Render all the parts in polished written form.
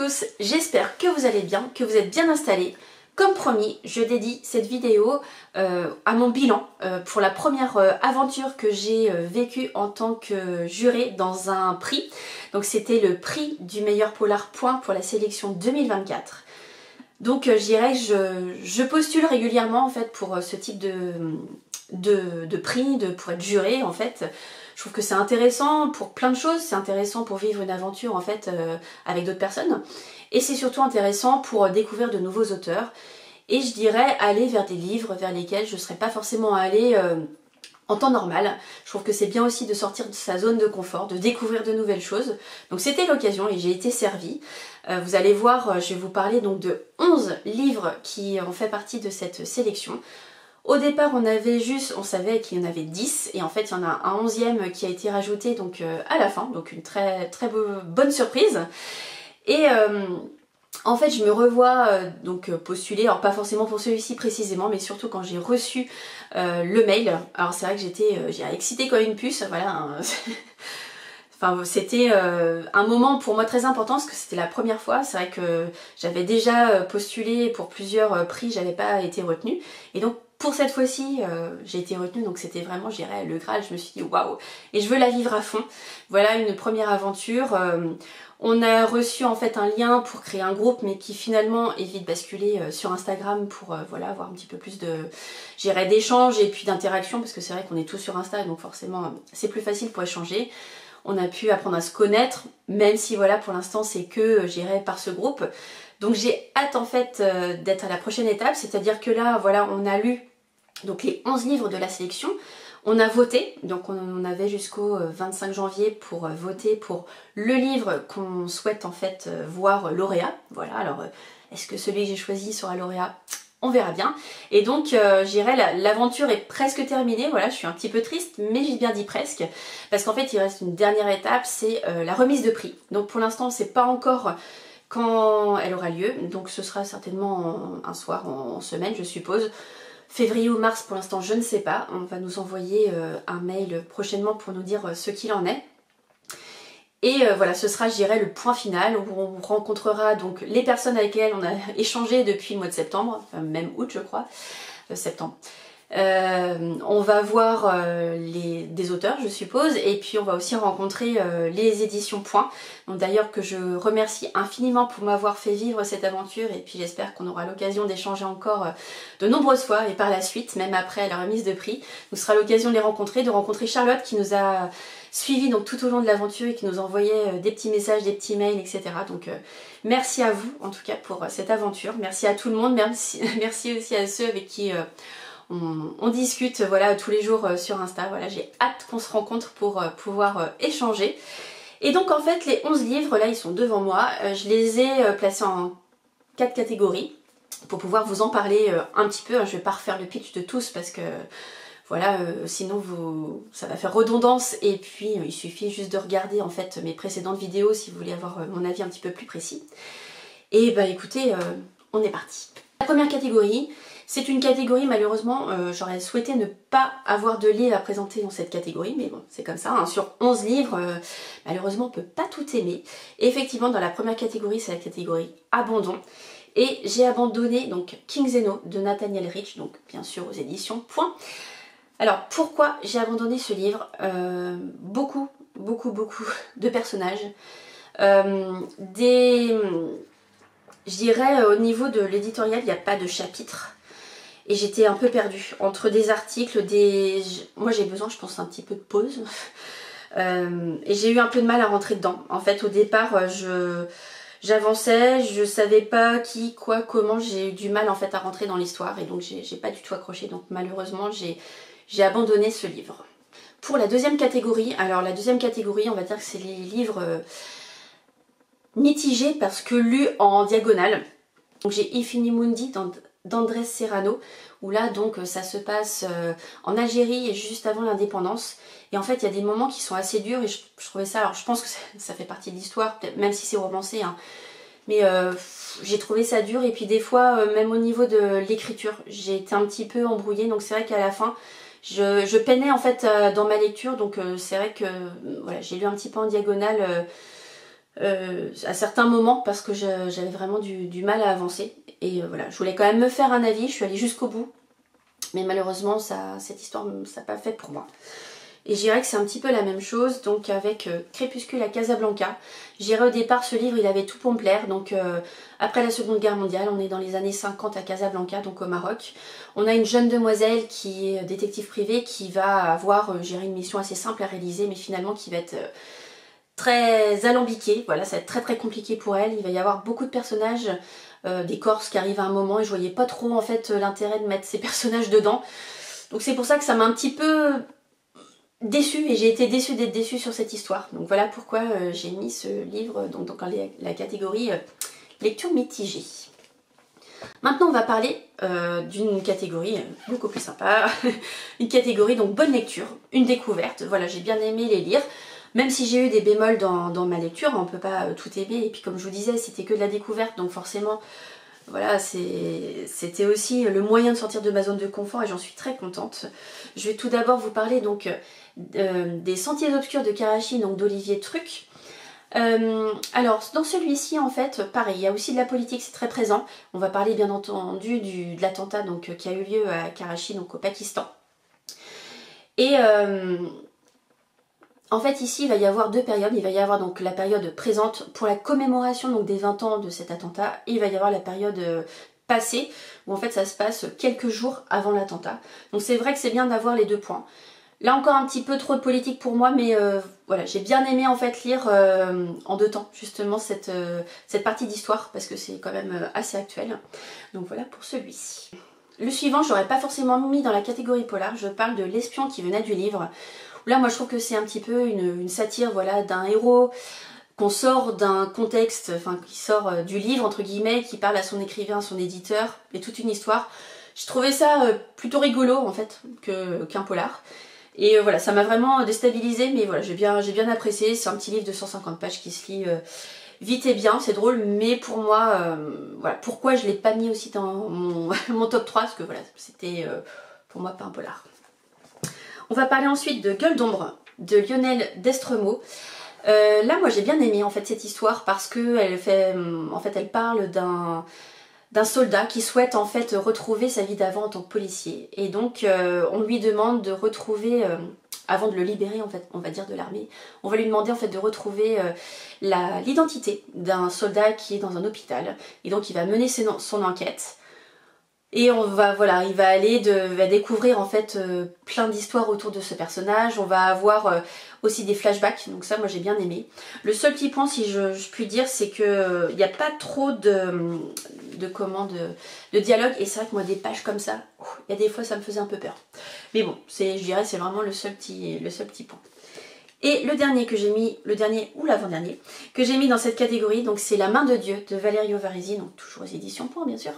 tous, j'espère que vous allez bien, que vous êtes bien installés. Comme promis, je dédie cette vidéo à mon bilan pour la première aventure que j'ai vécue en tant que jurée dans un prix. Donc c'était le prix du meilleur polar point pour la sélection 2024. Donc je dirais que je postule régulièrement en fait pour ce type de prix, pour être jurée en fait. Je trouve que c'est intéressant pour plein de choses, c'est intéressant pour vivre une aventure en fait avec d'autres personnes. Et c'est surtout intéressant pour découvrir de nouveaux auteurs. Et je dirais aller vers des livres vers lesquels je ne serais pas forcément allée en temps normal. Je trouve que c'est bien aussi de sortir de sa zone de confort, de découvrir de nouvelles choses. Donc c'était l'occasion et j'ai été servie. Vous allez voir, je vais vous parler donc de 11 livres qui ont fait partie de cette sélection. Au départ, on savait qu'il y en avait 10 et en fait il y en a un 11e qui a été rajouté donc à la fin, donc une très bonne surprise. Et en fait je me revois donc postuler, alors pas forcément pour celui-ci précisément, mais surtout quand j'ai reçu le mail. Alors c'est vrai que j'ai excitée comme une puce, voilà. Hein. Enfin, c'était un moment pour moi très important parce que c'était la première fois. C'est vrai que j'avais déjà postulé pour plusieurs prix, j'avais pas été retenue. Et donc pour cette fois-ci, j'ai été retenue, donc c'était vraiment, je dirais, le Graal. Je me suis dit waouh, et je veux la vivre à fond. Voilà une première aventure. On a reçu en fait un lien pour créer un groupe, mais qui finalement est vite basculé sur Instagram pour voilà, avoir un petit peu plus de, je dirais, d'échanges et puis d'interaction, parce que c'est vrai qu'on est tous sur Insta, donc forcément c'est plus facile pour échanger. On a pu apprendre à se connaître, même si voilà, pour l'instant c'est que j'irai par ce groupe. Donc j'ai hâte en fait d'être à la prochaine étape, c'est-à-dire que là voilà, on a lu donc les 11 livres de la sélection. On a voté, donc on avait jusqu'au 25 janvier pour voter pour le livre qu'on souhaite en fait voir lauréat. Voilà, alors est-ce que celui que j'ai choisi sera lauréat ? On verra bien. Et donc je dirais l'aventure est presque terminée, voilà, je suis un petit peu triste, mais j'ai bien dit presque, parce qu'en fait il reste une dernière étape, c'est la remise de prix. Donc pour l'instant on ne sait pas encore quand elle aura lieu, donc ce sera certainement un soir, en semaine je suppose. Février ou mars pour l'instant je ne sais pas, on va nous envoyer un mail prochainement pour nous dire ce qu'il en est. Et voilà, ce sera, je dirais, le point final où on rencontrera donc les personnes avec lesquelles on a échangé depuis le mois de septembre, enfin même août je crois, septembre. On va voir des auteurs je suppose, et puis on va aussi rencontrer les éditions Point, donc d'ailleurs que je remercie infiniment pour m'avoir fait vivre cette aventure, et puis j'espère qu'on aura l'occasion d'échanger encore de nombreuses fois, et par la suite, même après la remise de prix, nous sera l'occasion de les rencontrer, de rencontrer Charlotte qui nous a suivi donc tout au long de l'aventure et qui nous envoyait des petits messages, des petits mails, etc. Donc merci à vous en tout cas pour cette aventure, merci à tout le monde, merci aussi à ceux avec qui on discute voilà, tous les jours sur Insta. Voilà, j'ai hâte qu'on se rencontre pour pouvoir échanger. Et donc en fait les 11 livres, là ils sont devant moi, je les ai placés en 4 catégories pour pouvoir vous en parler un petit peu. Je vais pas refaire le pitch de tous parce que voilà, sinon ça va faire redondance, et puis il suffit juste de regarder en fait mes précédentes vidéos si vous voulez avoir mon avis un petit peu plus précis. Et bah écoutez, on est parti. La première catégorie, c'est une catégorie, malheureusement, j'aurais souhaité ne pas avoir de livres à présenter dans cette catégorie, mais bon, c'est comme ça, hein. Sur 11 livres, malheureusement, on ne peut pas tout aimer. Et effectivement, dans la première catégorie, c'est la catégorie abandon. Et j'ai abandonné donc King Zeno de Nathaniel Rich, donc bien sûr aux éditions Point. Alors, pourquoi j'ai abandonné ce livre ? Beaucoup de personnages. Je dirais, au niveau de l'éditorial, il n'y a pas de chapitre. Et j'étais un peu perdue entre des articles, moi j'ai besoin, je pense, un petit peu de pause. Et j'ai eu un peu de mal à rentrer dedans. En fait, au départ, j'avançais, je savais pas qui, quoi, comment. J'ai eu du mal en fait à rentrer dans l'histoire, et donc j'ai pas du tout accroché. Donc malheureusement, j'ai abandonné ce livre. Pour la deuxième catégorie, alors la deuxième catégorie, on va dire que c'est les livres mitigés parce que lus en diagonale. Donc j'ai Infinimundie d'Andrés Serrano, où là donc ça se passe en Algérie et juste avant l'indépendance. Et en fait il y a des moments qui sont assez durs, et je trouvais ça, alors je pense que ça fait partie de l'histoire, même si c'est romancé, hein, mais j'ai trouvé ça dur. Et puis des fois, même au niveau de l'écriture, j'ai été un petit peu embrouillée, donc c'est vrai qu'à la fin, je peinais en fait dans ma lecture, donc c'est vrai que voilà, j'ai lu un petit peu en diagonale à certains moments parce que j'avais vraiment du mal à avancer. Et voilà, je voulais quand même me faire un avis, je suis allée jusqu'au bout. Mais malheureusement, cette histoire, ça n'a pas fait pour moi. Et je dirais que c'est un petit peu la même chose, donc avec Crépuscule à Casablanca. Je dirais au départ, ce livre, il avait tout pour me plaire. Donc après la Seconde Guerre mondiale, on est dans les années 50 à Casablanca, donc au Maroc. On a une jeune demoiselle qui est détective privée, qui va avoir, je dirais, une mission assez simple à réaliser, mais finalement qui va être très alambiquée. Voilà, ça va être très très compliqué pour elle. Il va y avoir beaucoup de personnages, des Corses qui arrivent à un moment, et je voyais pas trop en fait l'intérêt de mettre ces personnages dedans. Donc c'est pour ça que ça m'a un petit peu déçue, et j'ai été déçue d'être déçue sur cette histoire. Donc voilà pourquoi j'ai mis ce livre donc dans la catégorie lecture mitigée. Maintenant on va parler d'une catégorie beaucoup plus sympa, une catégorie donc bonne lecture, une découverte. Voilà, j'ai bien aimé les lire, même si j'ai eu des bémols dans ma lecture, on peut pas tout aimer, et puis comme je vous disais c'était que de la découverte, donc forcément voilà, c'était aussi le moyen de sortir de ma zone de confort et j'en suis très contente. Je vais tout d'abord vous parler donc des Sentiers obscurs de Karachi, donc d'Olivier Truc. Alors dans celui-ci en fait pareil, il y a aussi de la politique, c'est très présent. On va parler bien entendu de l'attentat donc qui a eu lieu à Karachi, donc au Pakistan. Et en fait ici il va y avoir deux périodes. Il va y avoir donc la période présente pour la commémoration donc des 20 ans de cet attentat, et il va y avoir la période passée où en fait ça se passe quelques jours avant l'attentat. Donc c'est vrai que c'est bien d'avoir les deux points. Là encore un petit peu trop de politique pour moi, mais voilà, j'ai bien aimé en fait lire en deux temps justement cette partie d'histoire parce que c'est quand même assez actuel. Donc voilà pour celui-ci. Le suivant, je l'aurais pas forcément mis dans la catégorie polar, je parle de L'espion qui venait du livre. Là moi je trouve que c'est un petit peu une satire voilà, d'un héros qu'on sort d'un contexte, enfin qui sort du livre entre guillemets, qui parle à son écrivain, à son éditeur, et toute une histoire. Je trouvais ça plutôt rigolo en fait qu'un polar. Et voilà, ça m'a vraiment déstabilisée, mais voilà, j'ai bien apprécié. C'est un petit livre de 150 pages qui se lit vite et bien, c'est drôle, mais pour moi, voilà, pourquoi je ne l'ai pas mis aussi dans mon top 3, parce que voilà, c'était pour moi pas un polar. On va parler ensuite de Gueule d'ombre, de Lionel Destremaux. Là, moi j'ai bien aimé en fait cette histoire, parce que elle parle d'un soldat qui souhaite en fait retrouver sa vie d'avant en tant que policier. Et donc on lui demande de retrouver, avant de le libérer en fait, on va dire de l'armée, on va lui demander en fait de retrouver l'identité d'un soldat qui est dans un hôpital. Et donc il va mener son enquête. Et voilà, il va découvrir en fait plein d'histoires autour de ce personnage. On va avoir aussi des flashbacks, donc ça moi j'ai bien aimé. Le seul petit point, si je puis dire, c'est que il n'y a pas trop de dialogue, et c'est vrai que moi des pages comme ça, il y a des fois ça me faisait un peu peur. Mais bon, je dirais c'est vraiment le seul petit point. Et le dernier que j'ai mis, ou l'avant-dernier, que j'ai mis dans cette catégorie, donc c'est La main de Dieu de Valerio Varesi, donc toujours aux éditions Point bien sûr.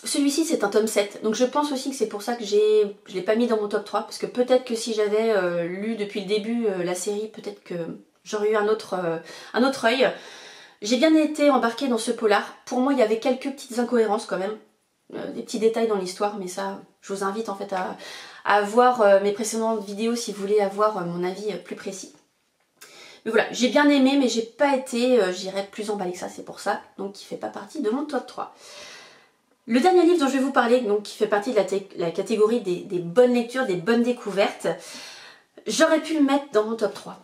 Celui-ci c'est un tome 7, donc je pense aussi que c'est pour ça que je l'ai pas mis dans mon top 3, parce que peut-être que si j'avais lu depuis le début la série, peut-être que j'aurais eu un autre œil. J'ai bien été embarquée dans ce polar. Pour moi il y avait quelques petites incohérences quand même, des petits détails dans l'histoire, mais ça je vous invite en fait à voir mes précédentes vidéos si vous voulez avoir mon avis plus précis. Mais voilà, j'ai bien aimé, mais j'ai pas été, j'irais plus emballée que ça, c'est pour ça, donc qui fait pas partie de mon top 3. Le dernier livre dont je vais vous parler, donc qui fait partie de la catégorie des bonnes lectures, des bonnes découvertes, j'aurais pu le mettre dans mon top 3.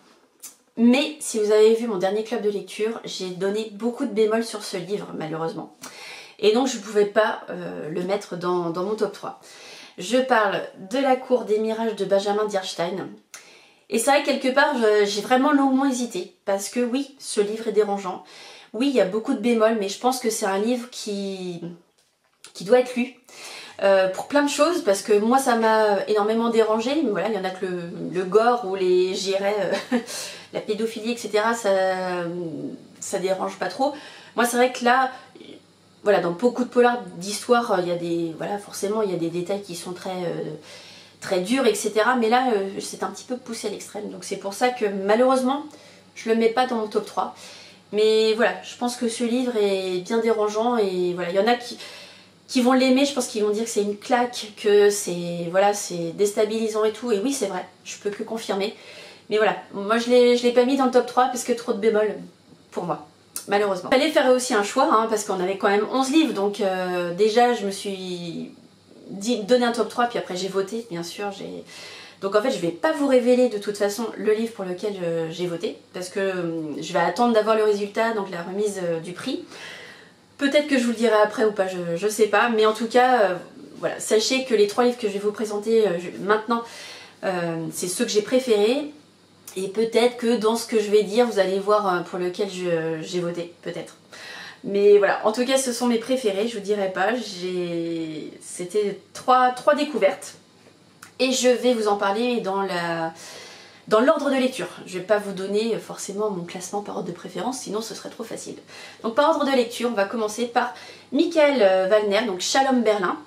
Mais si vous avez vu mon dernier club de lecture, j'ai donné beaucoup de bémols sur ce livre, malheureusement. Et donc je ne pouvais pas le mettre dans mon top 3. Je parle de La cour des mirages de Benjamin Dierstein. Et c'est vrai que quelque part, j'ai vraiment longuement hésité. Parce que oui, ce livre est dérangeant. Oui, il y a beaucoup de bémols, mais je pense que c'est un livre qui doit être lu. Pour plein de choses, parce que moi ça m'a énormément dérangé. Mais voilà, il y en a que le gore ou la pédophilie, etc. Ça dérange pas trop. Moi c'est vrai que là, voilà, dans beaucoup de polars d'histoire, il y a forcément il y a des détails qui sont très durs, etc. Mais là, c'est un petit peu poussé à l'extrême. Donc c'est pour ça que malheureusement, je le mets pas dans mon top 3. Mais voilà, je pense que ce livre est bien dérangeant, et voilà, il y en a qui vont l'aimer, je pense qu'ils vont dire que c'est une claque, que c'est déstabilisant et tout. Et oui, c'est vrai, je peux que confirmer. Mais voilà, moi je l'ai pas mis dans le top 3 parce que trop de bémols pour moi, malheureusement. Il fallait faire aussi un choix, hein, parce qu'on avait quand même 11 livres, donc déjà je me suis donné un top 3, puis après j'ai voté, bien sûr. Donc en fait je vais pas vous révéler de toute façon le livre pour lequel j'ai voté, parce que je vais attendre d'avoir le résultat, donc la remise du prix. Peut-être que je vous le dirai après ou pas, je sais pas, mais en tout cas, voilà, sachez que les 3 livres que je vais vous présenter maintenant, c'est ceux que j'ai préférés. Et peut-être que dans ce que je vais dire, vous allez voir pour lequel j'ai voté, peut-être. Mais voilà, en tout cas, ce sont mes préférés, je vous dirai pas. C'était trois découvertes. Et je vais vous en parler dans l'ordre de lecture. Je vais pas vous donner forcément mon classement par ordre de préférence, sinon ce serait trop facile. Donc par ordre de lecture, on va commencer par Michael Wallner, donc Shalom Berlin.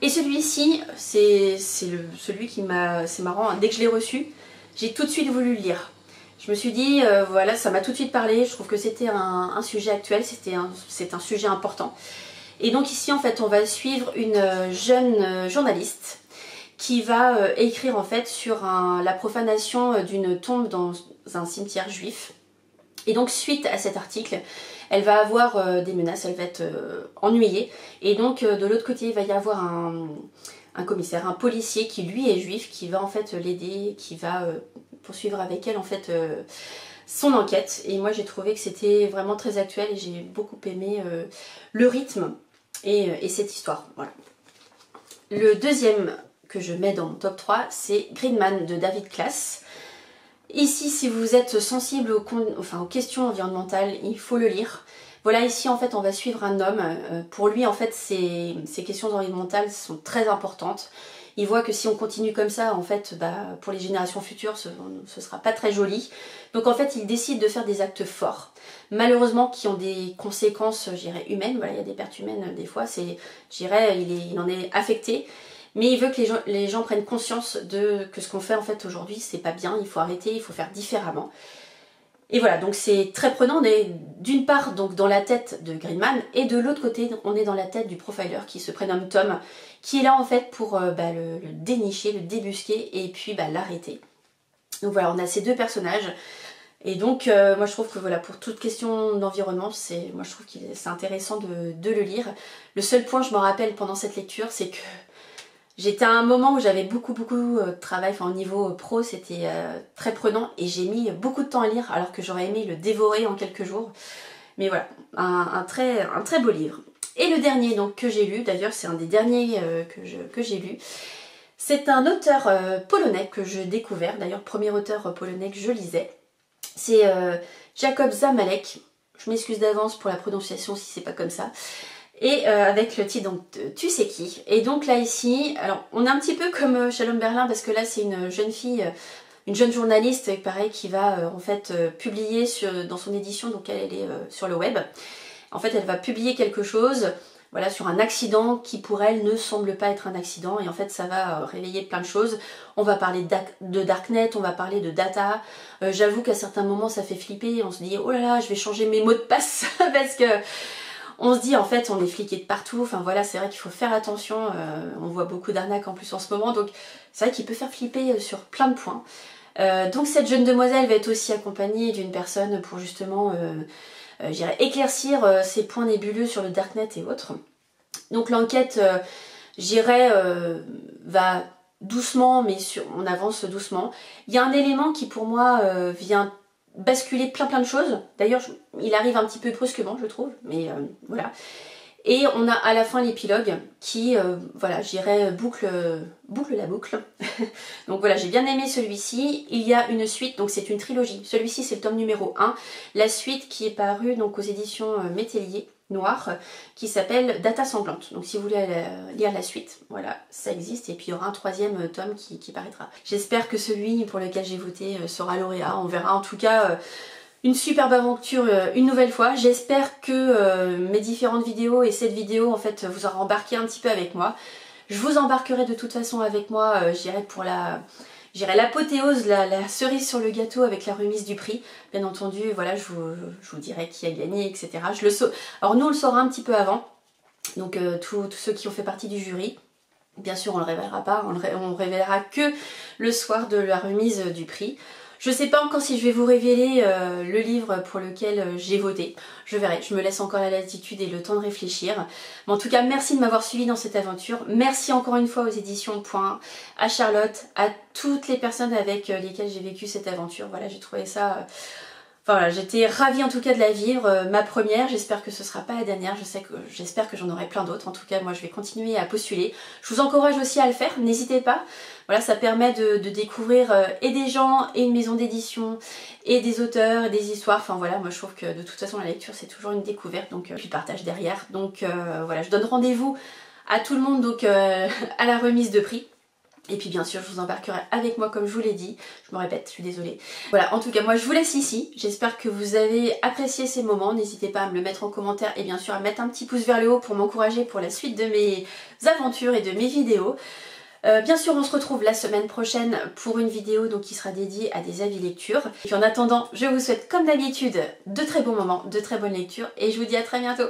Et celui-ci, c'est celui qui m'a... C'est marrant, hein, dès que je l'ai reçu, j'ai tout de suite voulu le lire. Je me suis dit, voilà, ça m'a tout de suite parlé, je trouve que c'était un sujet actuel, c'est un sujet important. Et donc ici, en fait, on va suivre une jeune journaliste qui va écrire en fait sur la profanation d'une tombe dans un cimetière juif. Et donc suite à cet article, elle va avoir des menaces, elle va être ennuyée. Et donc de l'autre côté, il va y avoir un commissaire, un policier qui lui est juif, qui va en fait l'aider, qui va poursuivre avec elle en fait son enquête. Et moi j'ai trouvé que c'était vraiment très actuel et j'ai beaucoup aimé le rythme et cette histoire. Voilà. Le deuxième que je mets dans mon top 3, c'est Green Man de David Klass. Ici, si vous êtes sensible aux questions environnementales, il faut le lire. Voilà, ici en fait on va suivre un homme. Pour lui en fait ces questions environnementales sont très importantes. Il voit que si on continue comme ça, en fait, pour les générations futures, ce sera pas très joli. Donc en fait, il décide de faire des actes forts, malheureusement qui ont des conséquences, je dirais, humaines. Voilà, il y a des pertes humaines des fois, je dirais, il en est affecté. Mais il veut que les gens prennent conscience que ce qu'on fait en fait aujourd'hui, c'est pas bien, il faut arrêter, il faut faire différemment. Et voilà, donc c'est très prenant. On est d'une part donc dans la tête de Green Man et de l'autre côté, on est dans la tête du profiler qui se prénomme Tom, qui est là en fait pour le dénicher, le débusquer et puis l'arrêter. Donc voilà, on a ces deux personnages. Et donc moi je trouve que voilà, pour toute question d'environnement, moi je trouve que c'est intéressant de le lire. Le seul point je me rappelle pendant cette lecture, c'est que j'étais à un moment où j'avais beaucoup de travail, enfin au niveau pro c'était très prenant et j'ai mis beaucoup de temps à lire alors que j'aurais aimé le dévorer en quelques jours. Mais voilà, un très beau livre. Et le dernier donc que j'ai lu, d'ailleurs c'est un des derniers que j'ai lu, c'est un auteur polonais que j'ai découvert, d'ailleurs premier auteur polonais que je lisais. C'est Jacob Zamalek, je m'excuse d'avance pour la prononciation si c'est pas comme ça. Et avec le titre donc Tu sais qui. Et donc là ici, alors on est un petit peu comme Shalom Berlin parce que là c'est une jeune fille, une jeune journaliste pareil qui va en fait publier dans son édition, donc elle est sur le web. En fait elle va publier quelque chose, voilà, sur un accident qui pour elle ne semble pas être un accident et en fait ça va réveiller plein de choses. On va parler de Darknet, on va parler de data. J'avoue qu'à certains moments ça fait flipper, on se dit oh là là je vais changer mes mots de passe parce que on se dit en fait on est fliqué de partout, enfin voilà c'est vrai qu'il faut faire attention, on voit beaucoup d'arnaques en plus en ce moment, donc c'est vrai qu'il peut faire flipper sur plein de points. Donc cette jeune demoiselle va être aussi accompagnée d'une personne pour justement éclaircir ces points nébuleux sur le Darknet et autres. Donc l'enquête va doucement mais on avance doucement. Il y a un élément qui pour moi vient basculer plein de choses. D'ailleurs, il arrive un petit peu brusquement, je trouve, mais voilà. Et on a à la fin l'épilogue qui, voilà, je dirais boucle la boucle. Donc voilà, j'ai bien aimé celui-ci. Il y a une suite, donc c'est une trilogie. Celui-ci, c'est le tome numéro 1. La suite qui est parue donc aux éditions Métellier Noir, qui s'appelle Data Sanglante. Donc si vous voulez lire la suite, voilà, ça existe. Et puis il y aura un troisième tome qui paraîtra. J'espère que celui pour lequel j'ai voté sera lauréat. On verra en tout cas une superbe aventure une nouvelle fois. J'espère que mes différentes vidéos et cette vidéo en fait vous aura embarqué un petit peu avec moi. Je vous embarquerai de toute façon avec moi, j'irai pour l'apothéose, la cerise sur le gâteau avec la remise du prix. Bien entendu, voilà, je vous dirai qui a gagné, etc. Alors nous on le saura un petit peu avant, donc tous ceux qui ont fait partie du jury. Bien sûr, on le révélera pas, on révélera que le soir de la remise du prix. Je sais pas encore si je vais vous révéler le livre pour lequel j'ai voté. Je verrai, je me laisse encore la latitude et le temps de réfléchir. Mais en tout cas, merci de m'avoir suivi dans cette aventure. Merci encore une fois aux éditions Point, à Charlotte, à toutes les personnes avec lesquelles j'ai vécu cette aventure. Voilà, j'ai trouvé ça... Enfin voilà, j'étais ravie en tout cas de la vivre, ma première, j'espère que ce sera pas la dernière, j'espère que j'en aurai plein d'autres, en tout cas moi je vais continuer à postuler. Je vous encourage aussi à le faire, n'hésitez pas, voilà, ça permet de découvrir et des gens, et une maison d'édition, et des auteurs, et des histoires, enfin voilà, moi je trouve que de toute façon la lecture c'est toujours une découverte, donc puis le partage derrière, donc voilà, je donne rendez-vous à tout le monde donc à la remise de prix. Et puis bien sûr je vous embarquerai avec moi comme je vous l'ai dit, je me répète, je suis désolée. Voilà, en tout cas moi je vous laisse ici, j'espère que vous avez apprécié ces moments, n'hésitez pas à me le mettre en commentaire et bien sûr à mettre un petit pouce vers le haut pour m'encourager pour la suite de mes aventures et de mes vidéos. Bien sûr on se retrouve la semaine prochaine pour une vidéo donc, qui sera dédiée à des avis lecture. Et puis en attendant, je vous souhaite comme d'habitude de très bons moments, de très bonnes lectures et je vous dis à très bientôt.